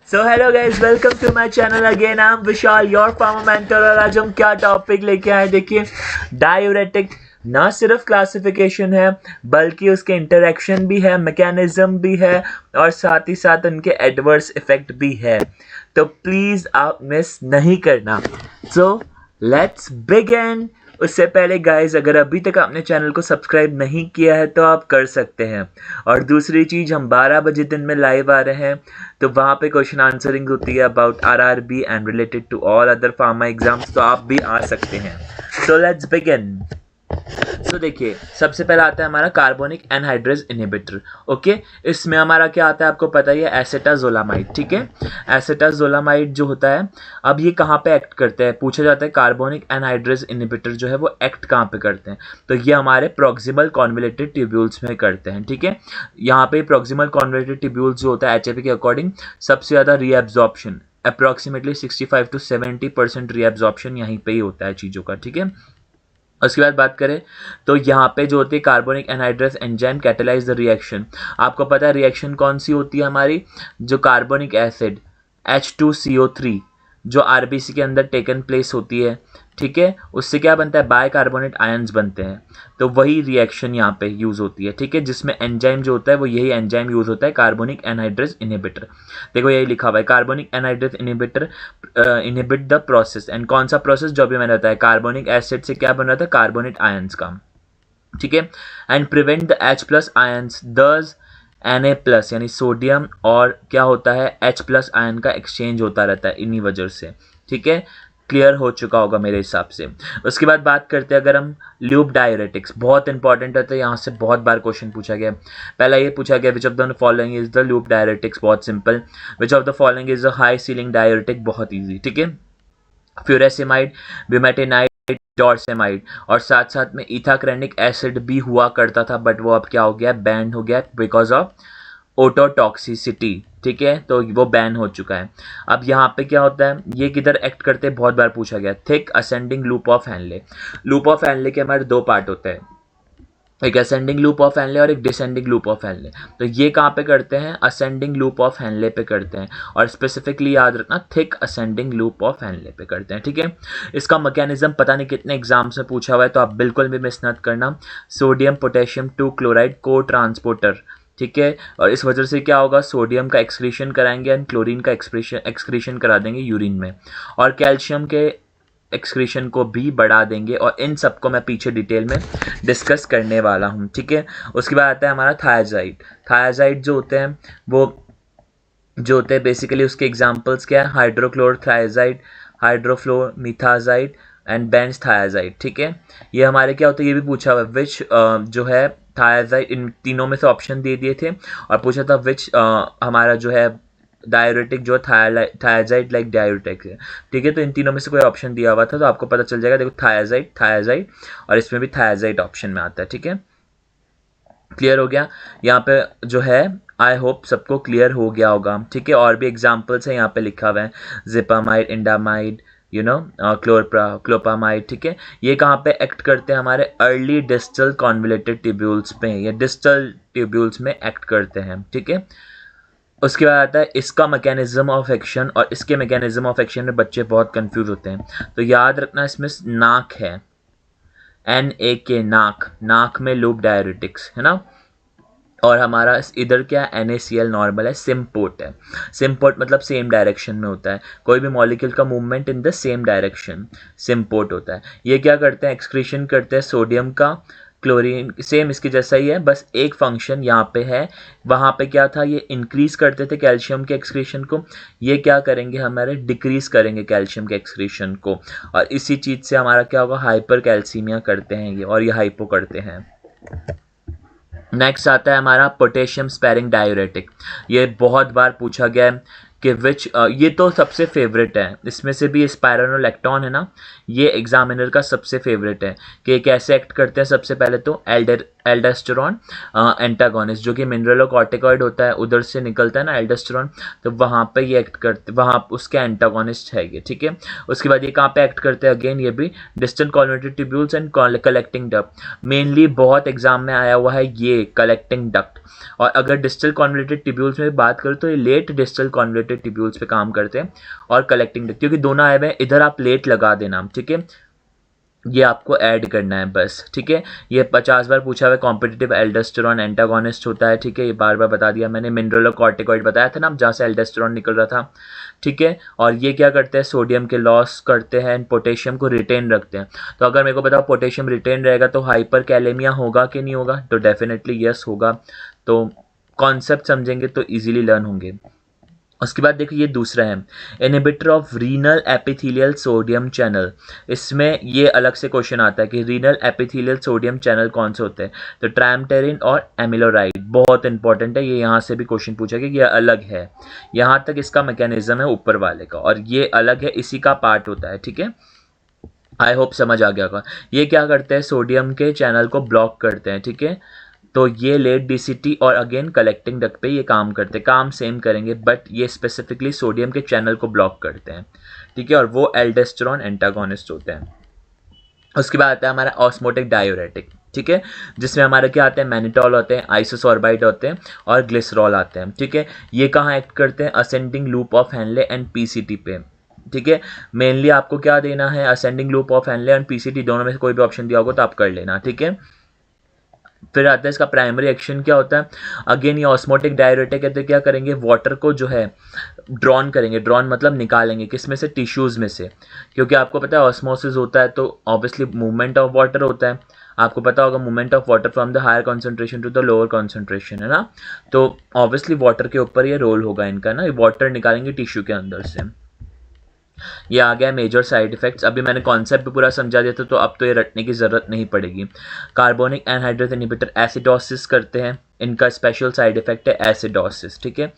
So hello guys, welcome to my channel again. I am Vishal, your farmer mentor. और आज हम क्या topic लेके आए, देखिए डायूरेटिक ना सिर्फ क्लासिफिकेशन है बल्कि उसके इंटरेक्शन भी है, मैकेनिज्म भी है और साथ ही साथ उनके एडवर्स इफेक्ट भी है। तो प्लीज आप मिस नहीं करना। So let's begin. उससे पहले गाइज, अगर अभी तक आपने चैनल को सब्सक्राइब नहीं किया है तो आप कर सकते हैं। और दूसरी चीज़, हम 12 बजे दिन में लाइव आ रहे हैं, तो वहाँ पे क्वेश्चन आंसरिंग होती है about RRB and related to all other pharma exams, तो आप भी आ सकते हैं। So let's begin. सो देखिए, सबसे पहला आता है हमारा कार्बोनिक एनहाइड्रेज इनहिबिटर। ओके, इसमें हमारा क्या आता है आपको पता ही है, एसेटाजोलामाइड। ठीक है, एसेटाजोलामाइड जो होता है, अब ये कहाँ पे एक्ट करते हैं, पूछा जाता है कार्बोनिक एनहाइड्रेज इनहिबिटर जो है वो एक्ट कहाँ पे करते हैं, तो ये हमारे प्रॉक्सिमल कॉन्वोलेटेड ट्यूब्यूल्स में करते हैं। ठीक है, यहाँ पे प्रॉक्सिमल कॉन्वोलेटेड ट्यूब्यूल्स जो होता है एचएपी के अकॉर्डिंग सबसे ज़्यादा रीएब्जॉर्प्शन, अप्रॉक्सीमेटली 65 to 70% रीएब्जॉर्प्शन यहीं पे ही होता है चीज़ों का। ठीक है, उसके बाद बात करें तो यहाँ पे जो होती है carbonic anhydrase enzyme catalyse the reaction. आपको पता है रिएक्शन कौन सी होती है हमारी, जो कार्बोनिक एसिड H2CO3 जो आरबीसी के अंदर टेकन प्लेस होती है, ठीक है, उससे क्या बनता है, बाइकार्बोनेट आयंस बनते हैं। तो वही रिएक्शन यहाँ पे यूज़ होती है। ठीक है, जिसमें एंजाइम जो होता है वो यही एंजाइम यूज़ होता है, कार्बोनिक एनहाइड्रेज इनहिबिटर। देखो यही लिखा हुआ है, carbonic anhydrase inhibitor inhibit the process. And कौन सा प्रोसेस, जो भी मैंने बताया, कार्बोनिक एसिड से क्या बन रहा था, कार्बोनेट आयंस का। ठीक है, and prevent the H+ ions, दस Na+ यानी सोडियम और क्या होता है H+ आयन का एक्सचेंज होता रहता है इन्हीं वजह से। ठीक है, क्लियर हो चुका होगा मेरे हिसाब से। उसके बाद बात करते हैं अगर हम लूप डायूरेटिक्स, बहुत इंपॉर्टेंट है, तो यहाँ से बहुत बार क्वेश्चन पूछा गया। पहला ये पूछा गया which of the following is the loop diuretics, बहुत simple. Which of the following is the high ceiling diuretic, बहुत ईजी। ठीक है, फ्यूरेसिमाइड, ब्यूमेटेनाइड, डॉर्सेमाइड, और साथ साथ में इथाक्रेनिक एसिड भी हुआ करता था, बट वो अब क्या हो गया, बैन हो गया बिकॉज ऑफ ओटोटॉक्सिसिटी। ठीक है, तो वो बैन हो चुका है। अब यहाँ पे क्या होता है, ये किधर एक्ट करते हैं, बहुत बार पूछा गया। Thick ascending loop of Henle. Loop of Henle के हमारे दो पार्ट होते हैं, एक असेंडिंग लूप ऑफ हेनले और एक डिसेंडिंग लूप ऑफ हेनले। तो ये कहाँ पे करते हैं, असेंडिंग लूप ऑफ हेनले पे करते हैं, और स्पेसिफिकली याद रखना thick ascending loop of Henle पे करते हैं। ठीक है, इसका मैकेनिज्म पता नहीं कितने एग्जाम्स में पूछा हुआ है, तो आप बिल्कुल भी मिस मत करना। सोडियम पोटेशियम 2 क्लोराइड को ट्रांसपोर्टर। ठीक है, और इस वजह से क्या होगा, सोडियम का एक्सक्रीशन कराएंगे एंड क्लोरीन का एक्सक्रीशन करा देंगे यूरिन में, और कैल्शियम के एक्सक्रीशन को भी बढ़ा देंगे, और इन सबको मैं पीछे डिटेल में डिस्कस करने वाला हूँ। ठीक है, उसके बाद आता है हमारा थायाजाइड। थायाजाइड जो होते हैं वो जो होते हैं बेसिकली, उसके एग्जांपल्स क्या है, हाइड्रोक्लोरथायाजाइड, हाइड्रोफ्लोमीथाजाइड एंड बेंजथायाजाइड। ठीक है, ये हमारे क्या होते हैं, ये भी पूछा हुआ है, विच जो है थायाजाइड, इन तीनों में से ऑप्शन दे दिए थे और पूछा था विच हमारा जो है डायूरेटिक जो थायाजाइड लाइक डायूरेटिक है। ठीक है, तो इन तीनों में से कोई ऑप्शन दिया हुआ था, तो आपको पता चल जाएगा। देखो थायाजाइड, थायाजाइड, और इसमें भी थायाजाइड ऑप्शन में आता है। ठीक है, क्लियर हो गया यहाँ पे जो है, आई होप सबको क्लियर हो गया होगा। ठीक है, और भी एग्जाम्पल्स है यहाँ पे लिखा हुआ है, जिपामाइड, इंडामाइड, यू नो, क्लोपामाइड। ठीक है, ये कहाँ पे एक्ट करते हैं, हमारे अर्ली डिस्टल कॉन्वोलेटेड ट्यूब्यूल्स पे या डिस्टल ट्यूब्यूल्स में एक्ट करते हैं। ठीक है, उसके बाद आता है इसका मैकेनिज्म ऑफ एक्शन, और इसके मैकेनिज्म ऑफ एक्शन में बच्चे बहुत कंफ्यूज होते हैं, तो याद रखना इसमें नाक है, NAK, नाक, नाक में लूप डायूरेटिक्स है ना, और हमारा इधर क्या है, NaCl नॉर्मल है, सिम्पोर्ट है। सिम्पोर्ट मतलब सेम डायरेक्शन में होता है, कोई भी मॉलिक्यूल का movement in the same direction symport होता है। ये क्या करते हैं, एक्सक्रीशन करते हैं सोडियम का, क्लोरीन, सेम इसके जैसा ही है, बस एक फंक्शन यहाँ पे है। वहाँ पे क्या था, ये इंक्रीज करते थे कैल्शियम के एक्सक्रीशन को, ये क्या करेंगे, हमारे डिक्रीज करेंगे कैल्शियम के एक्सक्रीशन को, और इसी चीज़ से हमारा क्या होगा, हाइपर कैल्सीमिया करते हैं ये, और ये हाइपो करते हैं। नेक्स्ट आता है हमारा पोटेशियम स्पेरिंग डायूरेटिक। ये बहुत बार पूछा गया है कि विच, ये तो सबसे फेवरेट है, इसमें से भी स्पाइरोनोलेक्टोन है ना, ये एग्जामिनर का सबसे फेवरेट है कि कैसे एक्ट करते हैं। सबसे पहले तो एल्डोस्टेरॉन एंटागोनिस्ट, जो कि मिनरलोकॉर्टिकॉइड होता है, उधर से निकलता है ना एल्डोस्टेरॉन, तो वहाँ पे ये एक्ट करते, वहाँ उसके एंटागोनिस्ट है ये, ठीक है। उसके बाद ये कहाँ पे एक्ट करते हैं, अगेन ये भी distal converted tubules and collecting duct. Mainly बहुत एग्जाम में आया हुआ है ये कलेक्टिंग डक्ट। और अगर डिस्टल कॉन्वर्टेड ट्यूब्यूल्स में बात करूँ तो ये लेट डिस्टल कॉन्वर्टेड ट्यूब्यूल्स पे काम करते हैं और कलेक्टिंग डक्ट, क्योंकि दोनों आए हुए हैं, इधर आप लेट लगा देना, ठीक है, ये आपको ऐड करना है बस, ठीक है। ये 50 बार पूछा हुआ है, कॉम्पिटिटिव एल्डोस्टेरॉन एंटागोनिस्ट होता है, ठीक है, ये बार बार बता दिया मैंने। मिनरलोकॉर्टिकॉइड बताया था ना, जहाँ से एल्डोस्टेरॉन निकल रहा था, ठीक है। और ये क्या करते हैं, सोडियम के लॉस करते हैं, पोटेशियम को रिटेन रखते हैं। तो अगर मेरे को बताओ पोटेशियम रिटेन रहेगा तो हाइपर कैलेमिया होगा कि नहीं होगा, तो डेफिनेटली यस होगा। तो कॉन्सेप्ट समझेंगे तो इजीली लर्न होंगे। उसके बाद देखिए ये दूसरा है, inhibitor of renal epithelial sodium channel. इसमें ये अलग से क्वेश्चन आता है कि रीनल एपिथेलियल सोडियम चैनल कौन से होते हैं, तो ट्रामटेरिन और एमिलोराइड, बहुत इंपॉर्टेंट है ये, यहाँ से भी क्वेश्चन पूछा कि ये अलग है, यहाँ तक इसका मैकेनिज्म है ऊपर वाले का, और ये अलग है, इसी का पार्ट होता है, ठीक है। आई होप समझ आ गया होगा। ये क्या करते हैं, सोडियम के चैनल को ब्लॉक करते हैं, ठीक है। तो ये लेट डीसीटी और अगेन कलेक्टिंग डक्ट पे ये काम करते हैं, काम सेम करेंगे, बट ये स्पेसिफिकली सोडियम के चैनल को ब्लॉक करते हैं, ठीक है, और वो एल्डोस्टेरॉन एंटागोनिस्ट होते हैं। उसके बाद आता है हमारा ऑस्मोटिक डायूरेटिक, ठीक है, जिसमें हमारे क्या आते हैं, मैनिटॉल होते हैं, आइसोसोर्बाइड होते हैं और ग्लिसरॉल आते हैं, ठीक है। ये कहाँ एक्ट करते हैं, ascending loop of Henle and PCT पे, ठीक है। मेनली आपको क्या देना है, ascending loop of Henle and PCT, दोनों में से कोई भी ऑप्शन दिया होगा तो आप कर लेना, ठीक है। फिर आता है इसका प्राइमरी एक्शन क्या होता है, अगेन ये ऑस्मोटिक डायूरेटिक है, तो क्या करेंगे, वाटर को जो है ड्रॉन करेंगे, ड्रॉन मतलब निकालेंगे, किस में से, टिश्यूज़ में से, क्योंकि आपको पता है ऑस्मोसिस होता है तो ऑब्वियसली मूवमेंट ऑफ वाटर होता है, आपको पता होगा movement of water from the higher concentration to the lower concentration, है ना। तो ऑब्वियसली वाटर के ऊपर ये रोल होगा इनका ना, ये वाटर निकालेंगे टिश्यू के अंदर से। ये आ गया मेजर साइड इफेक्ट्स। अभी मैंने कॉन्सेप्ट भी पूरा समझा दिया था, तो अब तो ये रटने की ज़रूरत नहीं पड़ेगी। कार्बोनिक एनहाइड्रेस इनहिबिटर एसिडोसिस करते हैं, इनका स्पेशल साइड इफेक्ट है एसिडोसिस, ठीक है,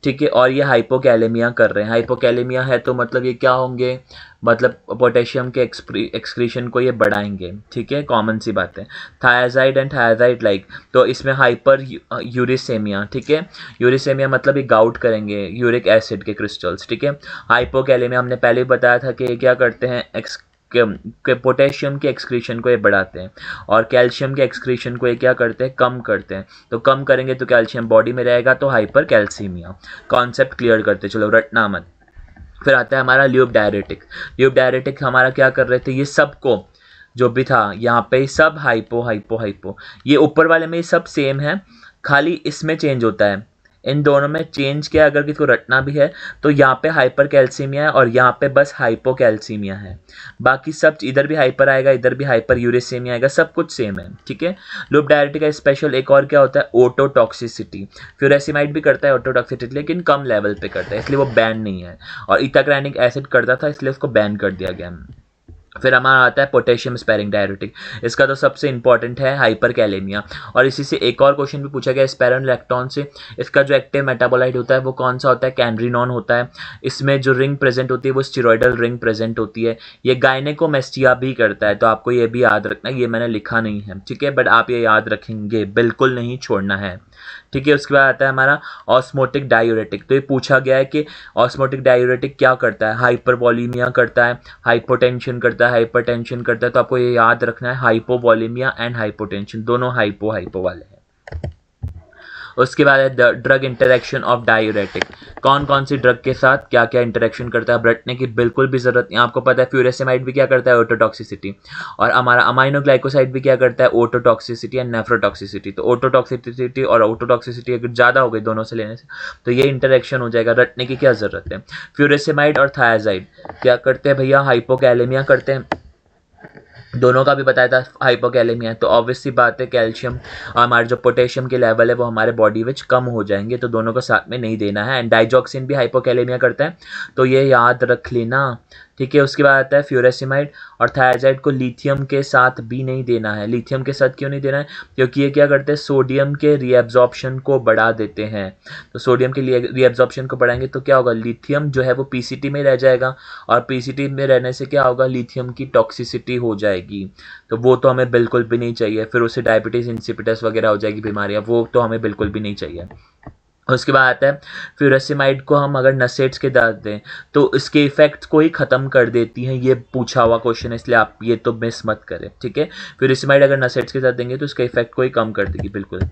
ठीक है। और ये हाइपोकैलेमिया कर रहे हैं, हाइपोकैलेमिया है तो मतलब ये क्या होंगे, मतलब पोटेशियम के एक्सक्रीशन को ये बढ़ाएंगे, ठीक है, कॉमन सी बात है। थायाजाइड एंड थायाजाइड लाइक, तो इसमें हाइपर यूरिसेमिया, ठीक है, यूरिसेमिया मतलब ये गाउट करेंगे यूरिक एसिड के क्रिस्टल्स, ठीक है। हाइपोकैलेमिया हमने पहले ही बताया था कि ये क्या करते हैं, के पोटेशियम के एक्सक्रीशन को ये बढ़ाते हैं, और कैल्शियम के एक्सक्रीशन को ये क्या करते हैं, कम करते हैं। तो कम करेंगे तो कैल्शियम बॉडी में रहेगा, तो हाइपर कैल्सीमिया। कॉन्सेप्ट क्लियर करते चलो, रटना मत। फिर आता है हमारा ल्यूब डायरेटिक। ल्यूब डायरेटिक हमारा क्या कर रहे थे, ये सबको जो भी था यहाँ पे सब हाइपो हाइपो हाइपो, ये ऊपर वाले में ये सब सेम है, खाली इसमें चेंज होता है, इन दोनों में चेंज किया। अगर किसी को रटना भी है तो यहाँ पे हाइपर कैल्सीमिया है और यहाँ पे बस हाइपो कैल्सीमिया है, बाकी सब इधर भी हाइपर आएगा, इधर भी हाइपर यूरेसिमिया आएगा, सब कुछ सेम है, ठीक है। लूप डायरेटिक का स्पेशल एक और क्या होता है, ओटोटॉक्सिसिटी। फ्यूरेसिमाइड भी करता है ओटोटॉक्सिसिटी, लेकिन कम लेवल पे करता है, इसलिए वो बैन नहीं है, और इथाक्रानिक एसिड करता था इसलिए उसको बैन कर दिया गया। फिर हमारा आता है पोटेशियम स्पेरिंग डायरेटिक, इसका तो सबसे इंपॉर्टेंट है हाइपर कैलेमिया। और इसी से एक और क्वेश्चन भी पूछा गया स्पेरोनोलैक्टोन से, इसका जो एक्टिव मेटाबोलाइट होता है वो कौन सा होता है, कैनरिनॉन होता है। इसमें जो रिंग प्रेजेंट होती है वो स्टेरॉइडल रिंग प्रेजेंट होती है। ये गायनेकोमेस्टिया भी करता है, तो आपको ये भी याद रखना है, ये मैंने लिखा नहीं है, ठीक है, बट आप ये याद रखेंगे, बिल्कुल नहीं छोड़ना है, ठीक है। उसके बाद आता है हमारा ऑस्मोटिक डायूरेटिक। तो ये पूछा गया है कि ऑस्मोटिक डायूरेटिक क्या करता है, हाइपरवॉलीमिया करता है, हाइपोटेंशन करता है, हाइपरटेंशन करता है। तो आपको ये याद रखना है, हाइपोवॉलीमिया एंड हाइपोटेंशन दोनों हाइपो हाइपो वाले हैं। उसके बाद है ड्रग इंटरेक्शन ऑफ डायूरेटिक, कौन कौन सी ड्रग के साथ क्या क्या इंटरेक्शन करता है, रटने की बिल्कुल भी जरूरत नहीं, आपको पता है फ्यूरेसेमाइड भी क्या करता है, ओटोटॉक्सिसिटी, और हमारा अमाइनोग्लाइकोसाइड भी क्या करता है, ओटोटॉक्सिसिटी एंड नेफ्रोटॉक्सिसिटी। तो ओटोटॉक्सिसिटी और ओटोटॉक्सिसिटी अगर ज़्यादा हो गई दोनों से लेने से तो ये इंटरेक्शन हो जाएगा, रटने की क्या ज़रूरत है। फ्यूरेसेमाइड और थायाजाइड क्या करते हैं भैया, हाइपोकैलेमिया करते हैं, दोनों का भी बताया था हाइपोकैलेमिया है, तो ऑब्वियस सी बात है कैल्शियम हमारे जो पोटेशियम के लेवल है वो हमारे बॉडी में कम हो जाएंगे, तो दोनों को साथ में नहीं देना है। एंड डाइजॉक्सिन भी हाइपोकैलेमिया करता है, तो ये याद रख लेना, ठीक है। उसके बाद आता है फ्यूरेसिमाइड, और थायाजाइड को लिथियम के साथ भी नहीं देना है। लिथियम के साथ क्यों नहीं देना है? क्योंकि ये क्या करते हैं, सोडियम के रीएब्जॉर्प्शन को बढ़ा देते हैं। तो सोडियम के लिए रीएब्जॉर्प्शन को बढ़ाएंगे तो क्या होगा, लिथियम जो है वो पीसीटी में रह जाएगा, और पीसीटी में रहने से क्या होगा, लिथियम की टॉक्सिसिटी हो जाएगी। तो वो तो हमें बिल्कुल भी नहीं चाहिए, फिर उससे डायबिटीज़ इंसिपिटस वगैरह हो जाएगी बीमारियाँ, वो तो हमें बिल्कुल भी नहीं चाहिए। उसके बाद आता है फ्यूरेसिमाइड को हम अगर नसेट्स के दांत दें तो इसके इफेक्ट को ही ख़त्म कर देती हैं। ये पूछा हुआ क्वेश्चन है, इसलिए आप ये तो मिस मत करें, ठीक है। फ्यूरेसिमाइड अगर नसेट्स के साथ देंगे तो इसका इफेक्ट को ही कम कर देगी, बिल्कुल।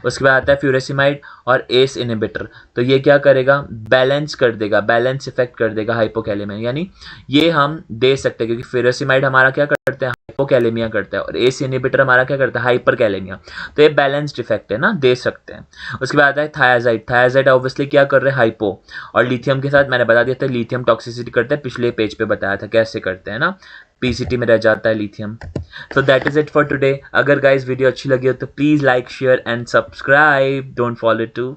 उसके बाद आता है फ्यूरेसिमाइड और एस इनहिबिटर, तो ये क्या करेगा, बैलेंस कर देगा, बैलेंस इफेक्ट कर देगा हाइपोकैलेमिया, यानी ये हम दे सकते हैं क्योंकि फ्यूरेसिमाइड हमारा क्या करते हैं, हाइपोकैलेमिया करता है, और एस इनहिबिटर हमारा क्या करता है, हाइपरकैलेमिया। तो ये बैलेंस्ड इफेक्ट है ना, दे सकते हैं। उसके बाद आता है थायाजाइड। थायाजाइड ऑब्वियसली क्या कर रहे हैं, हाइपो, और लिथियम के साथ मैंने बता दिया था लिथियम टॉक्सिसिटी करता है, पिछले पेज पे बताया था कैसे करते हैं ना, पीसीटी में रह जाता है lithium. So that is it for today. अगर गाइस वीडियो अच्छी लगी हो तो please like share and subscribe, don't forget to